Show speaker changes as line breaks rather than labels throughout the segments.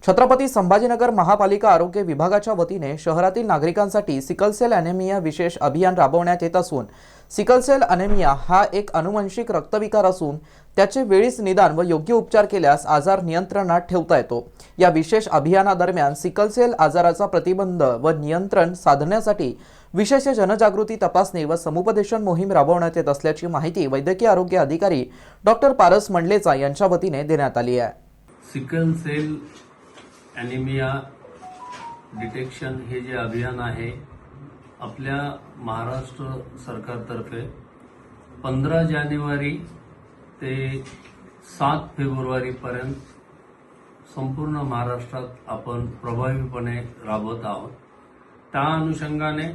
छत्रपती संभाजीनगर महापालिका आरोग्य विभागाच्या वतीने शहरातील नागरिकांसाठी सिकल सेल ॲनेमिया विशेष अभियान राबवण्यात येत असून सिकल सेल ॲनेमिया हा एक अनुवंशिक रक्तविकार असून त्याचे वेळीच निदान व योग्य उपचार केल्यास आजार नियंत्रणात ठेवता येतो। या विशेष अभियानादरम्यान सिकल सेल आजाराचा प्रतिबंध व नियंत्रण साधण्यासाठी विशेष जनजागृती तपासणी व समुपदेशन मोहीम राबवण्यात येत असल्याची माहिती वैद्यकीय आरोग्य अधिकारी डॉक्टर पारस मंडलेचा यांच्या वतीने देण्यात आली आहे।
सिकल सेल ॲनेमिया डिटेक्शन हे जे अभियान आहे आपल्या महाराष्ट्र सरकारतर्फे 15 जानेवारी ते 7 फेब्रुवारी पर्यंत संपूर्ण महाराष्ट्रात आपण प्रभावीपणे राबवत आहोत। त्या अनुषंगाने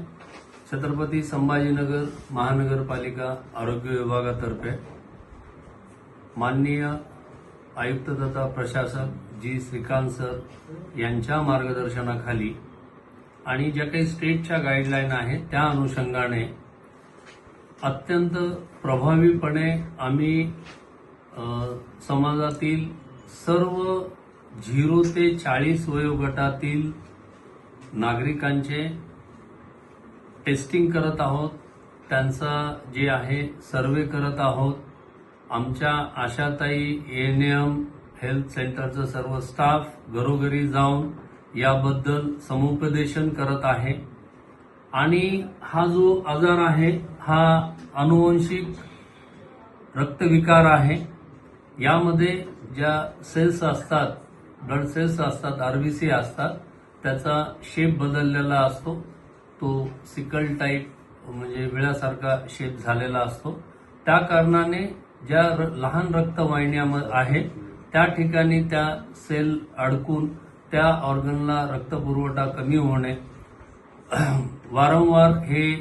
छत्रपती संभाजीनगर महानगरपालिका आरोग्य विभागातर्फे माननीय आयुक्त तथा प्रशासक जी श्रीकांत सर यांच्या मार्गदर्शनाखाली आणि ज्या काही स्टेटच्या गाईडलाईन आहेत त्या अनुषंगाने अत्यंत प्रभावीपणे आम्ही समाजातील सर्व 0 ते 40 वयोगटातील नागरिकांचे टेस्टिंग करत आहोत। त्यांचा जे आहे सर्वे करत आहोत। आमच्या आशाताई एएनएम हेल्थ सेंटरचा सर्व स्टाफ घरोघरी जाऊन याबद्दल समुपदेशन करत आहे आणि हा जो आजार आहे हा अनुवंशिक रक्तविकार आहे। यामध्ये ज्या सेल्स असतात, ब्लड सेल्स असतात, आरबीसी असतात, त्याचा शेप बदललेला असतो। तो सिकल टाईप म्हणजे विळ्यासारखा शेप झालेला असतो। त्या कारणाने ज्या लहान रक्तवाहिन्या आहेत त्या ठिकाणी त्या सेल अडकून त्या ऑर्गनला रक्तपुरवठा कमी होणे, वारंवार हे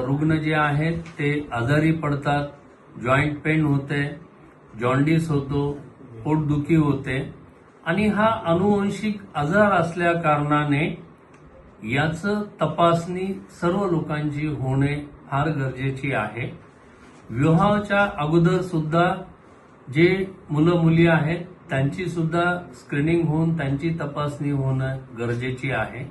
रुग्ण जे आहेत ते आजारी पडतात, जॉइंट पेन होते, जॉन्डिस होतो, पोटदुखी होते आणि हा अनुवंशिक आजार असल्या कारणाने याचं तपासणी सर्व लोकांची होणे फार गरजेची आहे। विवाहाच्या अगोदर सुद्धा जे मुलं मुली आहेत त्यांची सुद्धा स्क्रीनिंग होऊन त्यांची तपासणी होणं गरजेची आहे।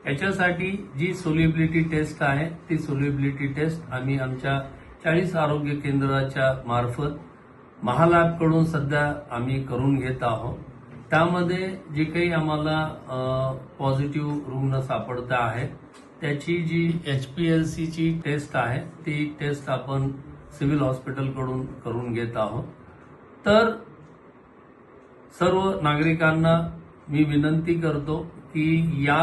याच्यासाठी जी सोल्युबिलिटी टेस्ट आहे ती सोल्युबिलिटी टेस्ट आम्ही आमच्या 40 आरोग्य केंद्राच्या मार्फत महालॅबकडून सध्या आम्ही करून घेत आहोत। त्यामध्ये जे काही आम्हाला पॉझिटिव्ह रुग्ण सापडत आहेत त्याची जी HPLC ची टेस्ट आहे ती टेस्ट आपण सिव्हिल हॉस्पिटलकडून करून घेत आहोत। तर सर्व नागरिकांना मी विनंती करतो की या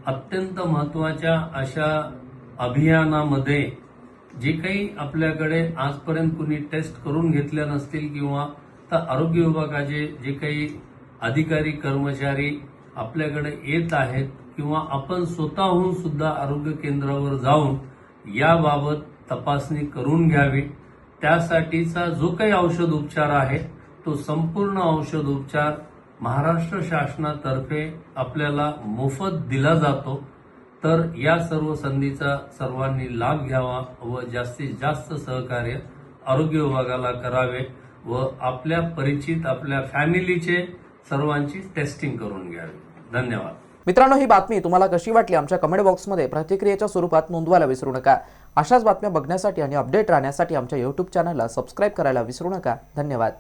अत्यंत महत्त्वाच्या अशा अभियानामध्ये जे काही आपल्याकडे आजपर्यंत कुणी टेस्ट करून घेतल्या नसतील किंवा तर आरोग्य विभागाचे जे काही अधिकारी कर्मचारी आपल्याकडे येत आहेत किंवा आपण स्वतःहून सुद्धा आरोग्य केंद्रावर जाऊन याबाबत तपासणी करून घ्यावी। त्यासाठीचा जो काही औषध उपचार आहे तो संपूर्ण औषध उपचार महाराष्ट्र शासनातर्फे आपल्याला मोफत दिला जातो। तर या सर्व संधीचा सर्वांनी लाभ घ्यावा व जास्तीत जास्त सहकार्य आरोग्य विभागाला करावे व आपल्या परिचित आपल्या फॅमिलीचे सर्वांची टेस्टिंग करून घ्यावी। धन्यवाद।
मित्रांनो, ही बातमी तुम्हाला कशी वाटली आमच्या कमेंट बॉक्समध्ये प्रतिक्रियेच्या स्वरूपात नोंदवायला विसरू नका। अशाच बातम्या बघण्यासाठी आणि अपडेट राहण्यासाठी आमच्या YouTube चॅनलला सबस्क्राइब करायला विसरू नका। धन्यवाद।